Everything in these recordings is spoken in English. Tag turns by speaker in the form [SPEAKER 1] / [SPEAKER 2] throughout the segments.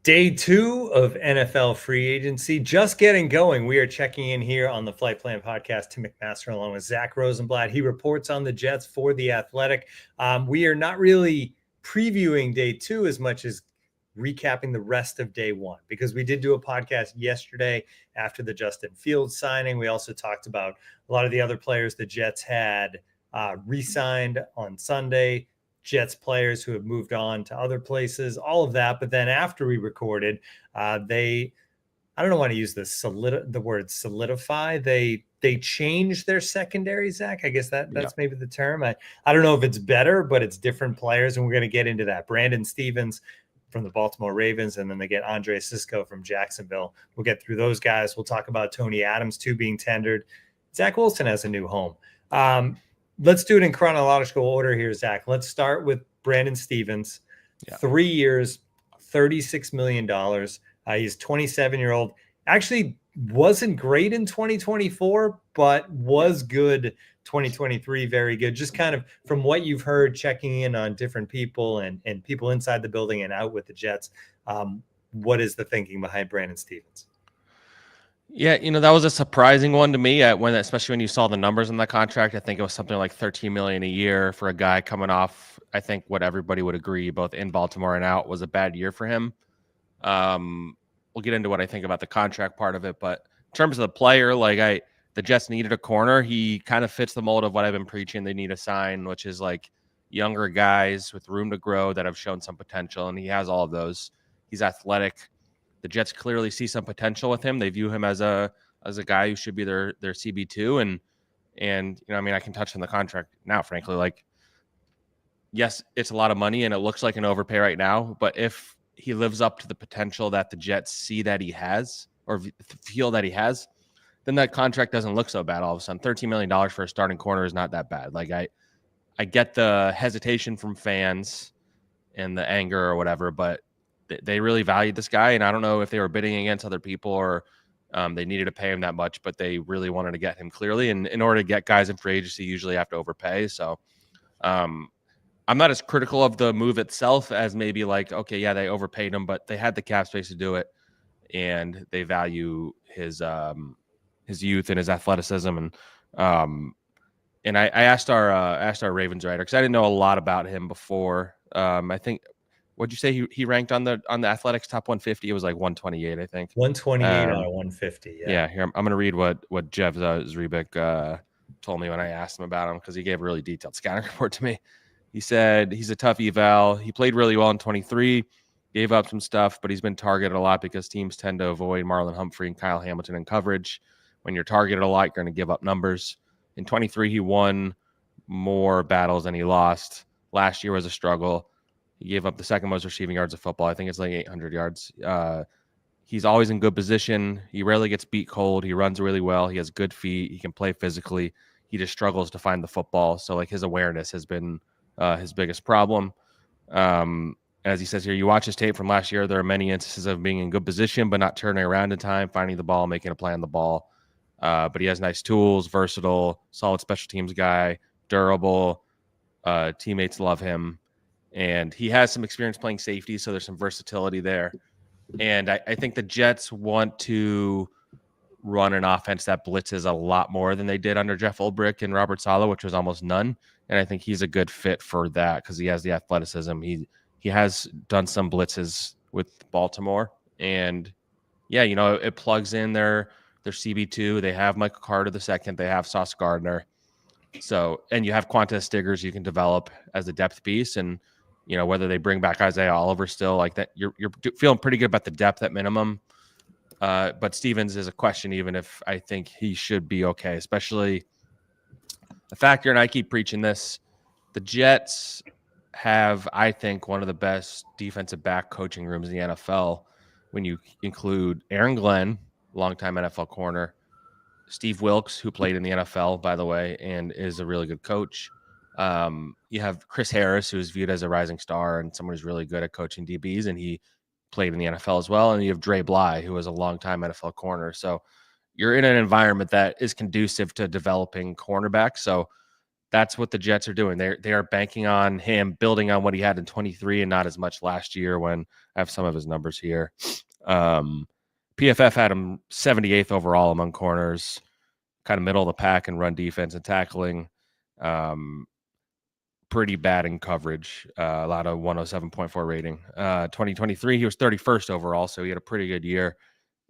[SPEAKER 1] Day 2 of NFL free agency just getting going. We are checking in here on the Flight Plan podcast. Tim McMaster along with Zach Rosenblatt. He reports on the Jets for The Athletic. We are not really previewing day 2 as much as recapping the rest of day 1 because we did do a podcast yesterday after the Justin Fields signing. We also talked about a lot of the other players the Jets had re-signed on Sunday. Jets players who have moved on to other places, all of that. But then after we recorded, I don't want to use the word solidify. They changed their secondary, Zach. I guess that's maybe the term. I don't know if it's better, but it's different players, and we're going to get into that. Brandon Stephens from the Baltimore Ravens, and then they get Andre Cisco from Jacksonville. We'll get through those guys. We'll talk about Tony Adams too being tendered. Zach Wilson has a new home. Let's do it in chronological order here, Zach. Let's start with Brandon Stephens. 3 years, $36 million. He's 27-year-old. Actually wasn't great in 2024, but was good 2023, very good. Just kind of from what you've heard, checking in on different people and people inside the building and out with the Jets, what is the thinking behind Brandon Stephens?
[SPEAKER 2] Yeah, that was a surprising one to me especially when you saw the numbers in that contract. I think it was something like $13 million a year for a guy coming off, I think what everybody would agree, both in Baltimore and out, was a bad year for him. We'll get into what I think about the contract part of it, but in terms of the player, the Jets needed a corner. He kind of fits the mold of what I've been preaching they need to sign, which is like younger guys with room to grow that have shown some potential, and he has all of those. He's athletic. The Jets clearly see some potential with him. They view him as a guy who should be their CB2. And I can touch on the contract now, frankly. Yes, it's a lot of money and it looks like an overpay right now, but if he lives up to the potential that the Jets see that he has or feel that he has, then that contract doesn't look so bad all of a sudden. $13 million for a starting corner is not that bad. I get the hesitation from fans and the anger or whatever, but they really valued this guy, and I don't know if they were bidding against other people or they needed to pay him that much, but they really wanted to get him clearly. And in order to get guys in free agency, you usually have to overpay. So I'm not as critical of the move itself as maybe they overpaid him, but they had the cap space to do it, and they value his youth and his athleticism. And I asked our Ravens writer because I didn't know a lot about him before. I think. What'd you say he ranked on the Athletics top 150? It was like 128, I think.
[SPEAKER 1] 128 out of 150.
[SPEAKER 2] Yeah. Here I'm going to read what Jeff Zrebic told me when I asked him about him, because he gave a really detailed scouting report to me. He said he's a tough eval. He played really well in 23, gave up some stuff, but he's been targeted a lot because teams tend to avoid Marlon Humphrey and Kyle Hamilton in coverage. When you're targeted a lot, you're going to give up numbers. In 23, he won more battles than he lost. Last year was a struggle. He gave up the second most receiving yards of football. I think it's like 800 yards. He's always in good position. He rarely gets beat cold. He runs really well. He has good feet. He can play physically. He just struggles to find the football. So his awareness has been his biggest problem. As he says here, you watch his tape from last year, there are many instances of being in good position, but not turning around in time, finding the ball, making a play on the ball. But he has nice tools, versatile, solid special teams guy, durable. Teammates love him. And he has some experience playing safety, so there's some versatility there. And I think the Jets want to run an offense that blitzes a lot more than they did under Jeff Ulbrich and Robert Saleh, which was almost none. And I think he's a good fit for that because he has the athleticism. He has done some blitzes with Baltimore. And, it plugs in their CB2. They have Michael Carter II. They have Sauce Gardner. So, and you have Quantez Stiggers you can develop as a depth piece. And, whether they bring back Isaiah Oliver still like that, you're feeling pretty good about the depth at minimum. But Stephens is a question, even if I think he should be okay, especially the factor, and I keep preaching this, the Jets have, I think, one of the best defensive back coaching rooms in the NFL when you include Aaron Glenn, longtime NFL corner, Steve Wilkes, who played in the NFL, by the way, and is a really good coach. You have Chris Harris, who is viewed as a rising star and someone who's really good at coaching DBs, and he played in the NFL as well. And you have Dre Bly, who was a longtime NFL corner. So you're in an environment that is conducive to developing cornerbacks. So that's what the Jets are doing. They are banking on him, building on what he had in 23 and not as much last year. When I have some of his numbers here, PFF had him 78th overall among corners, kind of middle of the pack in run defense and tackling. Pretty bad in coverage, a lot of 107.4 rating. 2023, he was 31st overall, so he had a pretty good year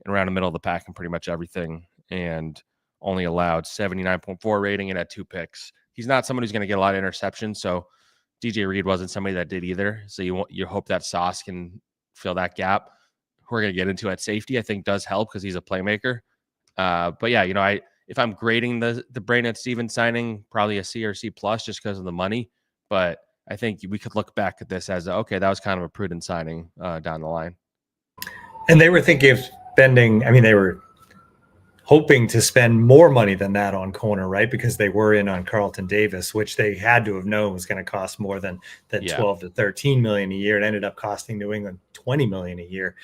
[SPEAKER 2] and around the middle of the pack in pretty much everything, and only allowed 79.4 rating and had 2 picks. He's not someone who's going to get a lot of interceptions, so DJ Reed wasn't somebody that did either. So you hope that Sauce can fill that gap. Who we're going to get into at safety, I think, does help because he's a playmaker. But yeah, if I'm grading the Brandon Stephens signing, probably a C or C plus just because of the money. But I think we could look back at this as, okay, that was kind of a prudent signing down the line.
[SPEAKER 1] And they were thinking of spending, they were hoping to spend more money than that on corner, right? Because they were in on Carlton Davis, which they had to have known was going to cost more than 12 to 13 million a year. It ended up costing New England 20 million a year.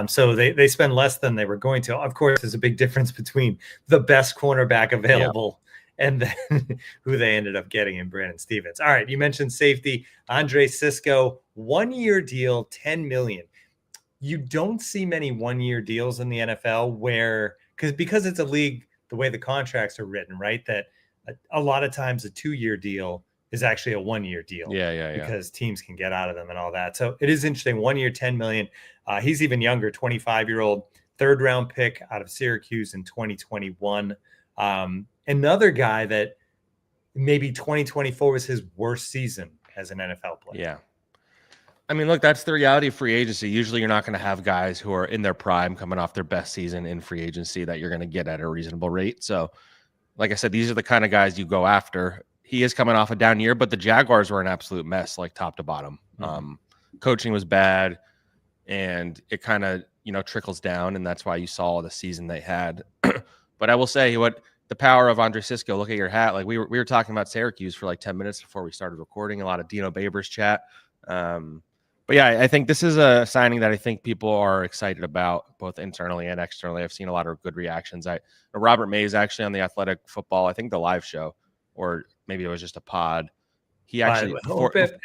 [SPEAKER 1] So they spend less than they were going to. Of course, there's a big difference between the best cornerback available and then who they ended up getting in Brandon Stephens. All right, you mentioned safety. Andre Cisco, 1-year deal, 10 million. You don't see many 1-year deals in the NFL where because it's a league, the way the contracts are written, right? That a lot of times a 2-year deal is actually a 1-year deal. Because teams can get out of them and all that. So it is interesting. 1 year, 10 million. He's even younger, 25-year-old, 3rd-round pick out of Syracuse in 2021. Another guy that maybe 2024 was his worst season as an NFL player.
[SPEAKER 2] Yeah. Look, that's the reality of free agency. Usually you're not going to have guys who are in their prime coming off their best season in free agency that you're going to get at a reasonable rate. So, like I said, these are the kind of guys you go after. He is coming off a down year, but the Jaguars were an absolute mess, like top to bottom. Mm-hmm. Coaching was bad, and it kind of, trickles down, and that's why you saw the season they had. But I will say the power of Andre Cisco, look at your hat. Like we were talking about Syracuse for like 10 minutes before we started recording, a lot of Dino Babers chat. But yeah, I think this is a signing that I think people are excited about, both internally and externally. I've seen a lot of good reactions. Robert Mays actually on the Athletic Football, I think the live show, or maybe it was just a pod. He actually,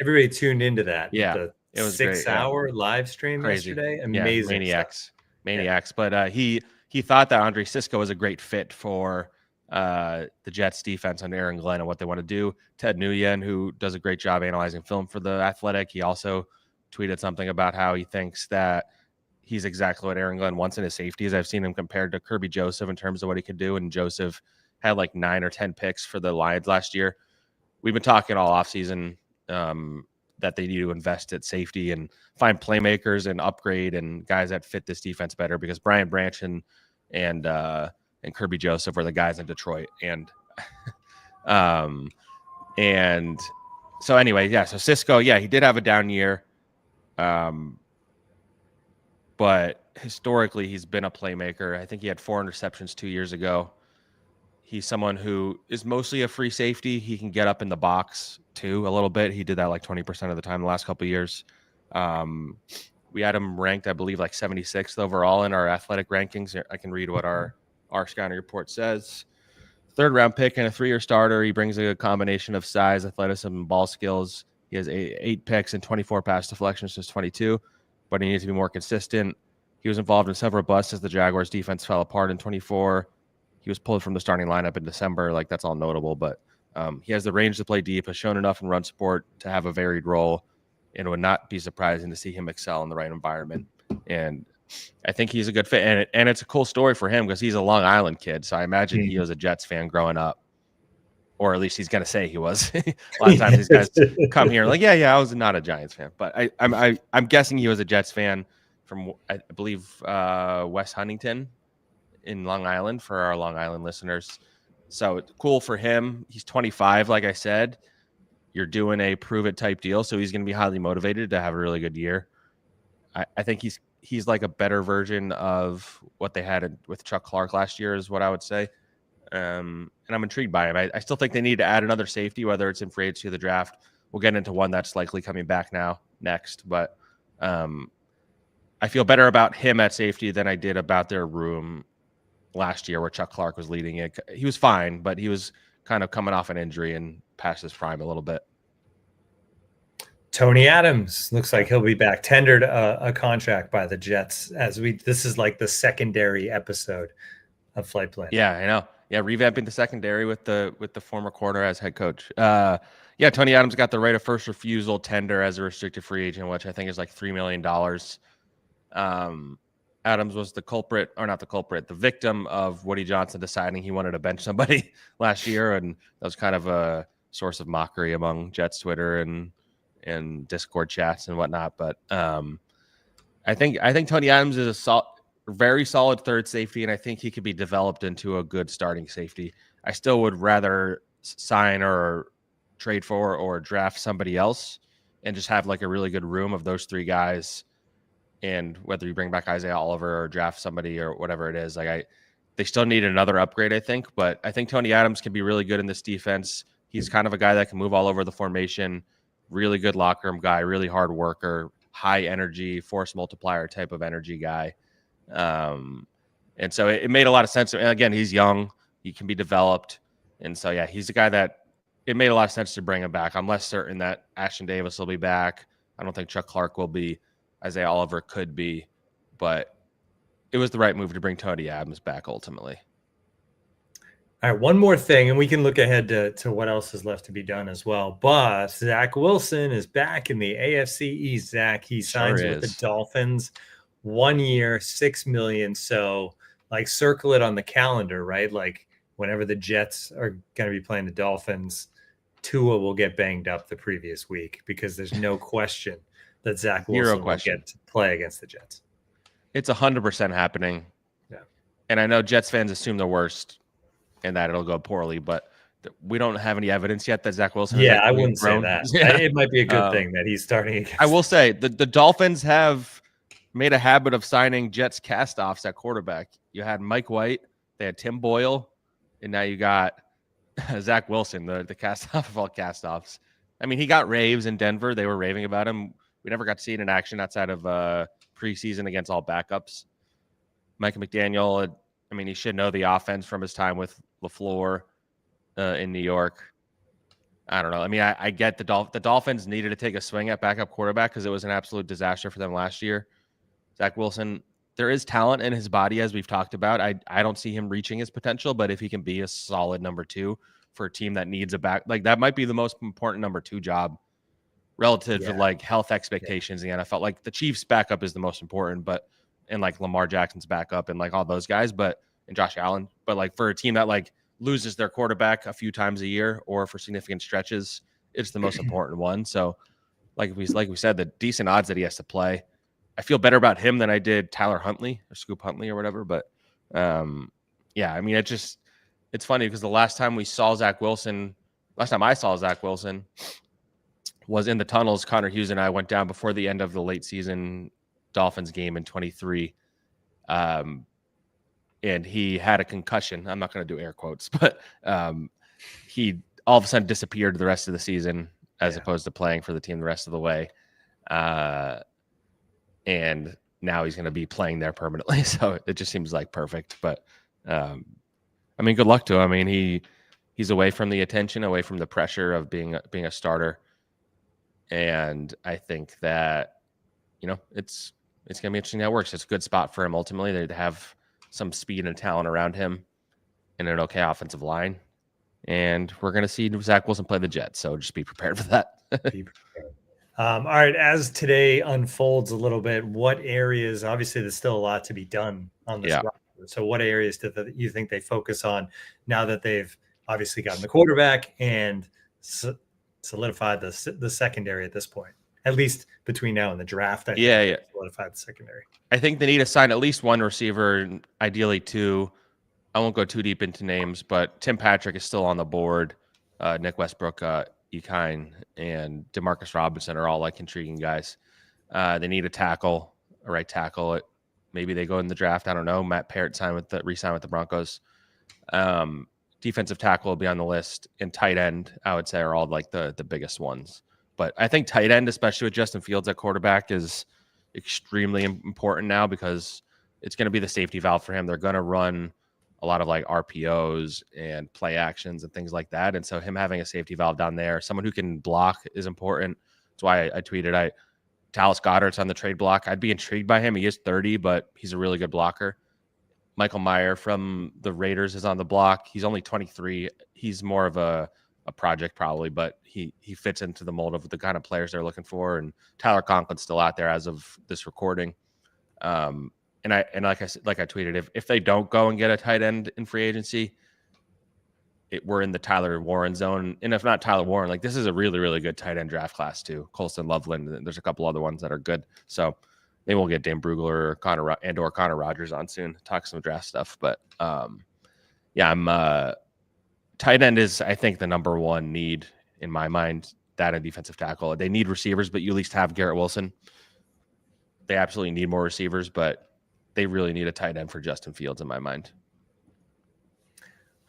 [SPEAKER 1] everybody tuned into that.
[SPEAKER 2] Yeah,
[SPEAKER 1] it was 6-hour live stream yesterday. Amazing,
[SPEAKER 2] maniacs. But he thought that Andre Cisco was a great fit for the Jets defense under Aaron Glenn and what they want to do. Ted Nguyen, who does a great job analyzing film for the Athletic, he also tweeted something about how he thinks that he's exactly what Aaron Glenn wants in his safeties. I've seen him compared to Kirby Joseph in terms of what he could do, and Joseph had like 9 or 10 picks for the Lions last year. We've been talking all offseason that they need to invest at safety and find playmakers and upgrade and guys that fit this defense better, because Brian Branch and Kirby Joseph were the guys in Detroit. And so anyway, so Cisco, he did have a down year. But historically, he's been a playmaker. I think he had 4 interceptions 2 years ago. He's someone who is mostly a free safety. He can get up in the box too a little bit. He did that like 20% of the time the last couple of years. We had him ranked, I believe, like 76th overall in our athletic rankings. I can read what our scouting report says. 3rd-round pick and a 3-year starter. He brings a combination of size, athleticism, and ball skills. He has 8 picks and 24 pass deflections since 22, but he needs to be more consistent. He was involved in several busts as the Jaguars' defense fell apart in 24. He was pulled from the starting lineup in December. Like, that's all notable, but he has the range to play deep, has shown enough in run support to have a varied role, and it would not be surprising to see him excel in the right environment. And I think he's a good fit, and it's a cool story for him because he's a Long Island kid, so I imagine he was a Jets fan growing up. Or at least he's going to say he was. A lot of times these guys come here like, I was not a Giants fan. But I'm guessing he was a Jets fan from, I believe, West Huntington in Long Island for our Long Island listeners. So it's cool for him. He's 25, like I said. You're doing a prove-it type deal, so he's going to be highly motivated to have a really good year. I think he's like a better version of what they had with Chuck Clark last year is what I would say. And I'm intrigued by him. I still think they need to add another safety, whether it's in free agency or the draft. We'll get into one that's likely coming back next. But I feel better about him at safety than I did about their room last year where Chuck Clark was leading it. He was fine, but he was kind of coming off an injury, and past his prime a little bit.
[SPEAKER 1] Tony Adams looks like he'll be back. Tendered a contract by the Jets this is like the secondary episode of Flight Plan.
[SPEAKER 2] Yeah, I know. Yeah, revamping the secondary with the former corner as head coach. Yeah, Tony Adams got the right of first refusal tender as a restricted free agent, which I think is like $3 million. Adams was the victim of Woody Johnson deciding he wanted to bench somebody last year, and that was kind of a source of mockery among Jets Twitter and Discord chats and whatnot. But I think Tony Adams is a very solid third safety, and I think he could be developed into a good starting safety. I still would rather sign or trade for or draft somebody else and just have like a really good room of those three guys. And whether you bring back Isaiah Oliver or draft somebody or whatever it is, they still need another upgrade, I think. But I think Tony Adams can be really good in this defense. He's kind of a guy that can move all over the formation, really good locker room guy, really hard worker, high energy, force multiplier type of energy guy. And so it made a lot of sense. And again, he's young, he can be developed. And so, yeah, he's a guy that it made a lot of sense to bring him back. I'm less certain that Ashton Davis will be back. I don't think Chuck Clark will be. Isaiah Oliver could be, but it was the right move to bring Tony Adams back ultimately.
[SPEAKER 1] All right, one more thing, and we can look ahead to what else is left to be done as well. But Zach Wilson is back in the AFC East. Zach, he signs with the Dolphins, 1 year, $6 million. So, like, circle it on the calendar, right? Like, whenever the Jets are going to be playing the Dolphins, Tua will get banged up the previous week because there's no question that Zach Wilson will get to play against the Jets.
[SPEAKER 2] It's 100% happening.
[SPEAKER 1] Yeah.
[SPEAKER 2] And I know Jets fans assume the worst and that it'll go poorly, but we don't have any evidence yet that Zach Wilson.
[SPEAKER 1] Yeah, I wouldn't say that. Yeah. It might be a good thing that he's starting against.
[SPEAKER 2] I will say the Dolphins have made a habit of signing Jets cast-offs at quarterback. You had Mike White, they had Tim Boyle, and now you got Zach Wilson, the cast-off of all cast-offs. I mean, he got raves in Denver. They were raving about him. We never got to see it in action outside of preseason against all backups. Mike McDaniel, I mean, he should know the offense from his time with LaFleur in New York. I don't know. I mean, I get the Dolphins needed to take a swing at backup quarterback because it was an absolute disaster for them last year. Zach Wilson, there is talent in his body, as we've talked about. I don't see him reaching his potential, but if he can be a solid number two for a team that needs a back, like that might be the most important number two job relative to like health expectations in the NFL. Like the Chiefs backup is the most important, and like Lamar Jackson's backup and like all those guys, and Josh Allen. But like for a team that like loses their quarterback a few times a year or for significant stretches, it's the most important one. So like we said, the decent odds that he has to play. I feel better about him than I did Tyler Huntley or Scoop Huntley or whatever. But yeah, I mean, it's funny because the last time I saw Zach Wilson was in the tunnels. Connor Hughes and I went down before the end of the late season Dolphins game in 23. And he had a concussion. I'm not going to do air quotes, but he all of a sudden disappeared the rest of the season as opposed to playing for the team the rest of the way. And now he's going to be playing there permanently. So it just seems like perfect. But I mean, good luck to him. I mean, he's away from the attention, away from the pressure of being a starter. And I think that, it's going to be interesting how it works. It's a good spot for him ultimately. They have some speed and talent around him and an okay offensive line. And we're going to see Zach Wilson play the Jets. So just be prepared for that.
[SPEAKER 1] Be prepared. All right. As today unfolds a little bit, what areas, obviously there's still a lot to be done on this roster. So what areas do you think they focus on now that they've obviously gotten the quarterback and solidified the secondary at this point, at least between now and the draft? Solidified the secondary.
[SPEAKER 2] I think they need to sign at least one receiver, ideally two. I won't go too deep into names, but Tim Patrick is still on the board. Nick Westbrook, Ekine, and Demarcus Robinson are all like intriguing guys. They need a tackle, a right tackle. Maybe they go in the draft. I don't know. Matt Parrott re-signed with the Broncos. Defensive tackle will be on the list, and tight end, I would say, are all like the biggest ones. But I think tight end, especially with Justin Fields at quarterback, is extremely important now because it's going to be the safety valve for him. They're going to run a lot of like RPOs and play actions and things like that. And so him having a safety valve down there, someone who can block, is important. That's why I tweeted, Dallas Goedert's on the trade block. I'd be intrigued by him. He is 30, but he's a really good blocker. Michael Mayer from the Raiders is on the block. He's only 23. He's more of a project probably, but he fits into the mold of the kind of players they're looking for. And Tyler Conklin's still out there as of this recording. And like I said, like I tweeted, if they don't go and get a tight end in free agency, we're in the Tyler Warren zone. And if not Tyler Warren, like this is a really, really good tight end draft class too. Colston Loveland, and there's a couple other ones that are good. So maybe we'll get Dan Brugler or Connor Rogers on soon, talk some draft stuff. But tight end is, I think, the number one need in my mind. That and defensive tackle. They need receivers, but you at least have Garrett Wilson. They absolutely need more receivers, but they really need a tight end for Justin Fields in my mind.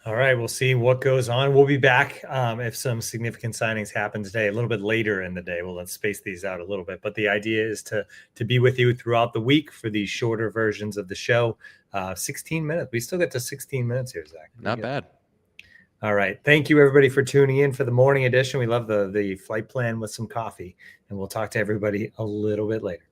[SPEAKER 1] All right, we'll see what goes on. We'll be back if some significant signings happen today, a little bit later in the day. We'll let's space these out a little bit. But the idea is to be with you throughout the week for these shorter versions of the show. 16 minutes. We still get to 16 minutes here, Zach.
[SPEAKER 2] Not bad.
[SPEAKER 1] All right. Thank you, everybody, for tuning in for the morning edition. We love the flight plan with some coffee, and we'll talk to everybody a little bit later.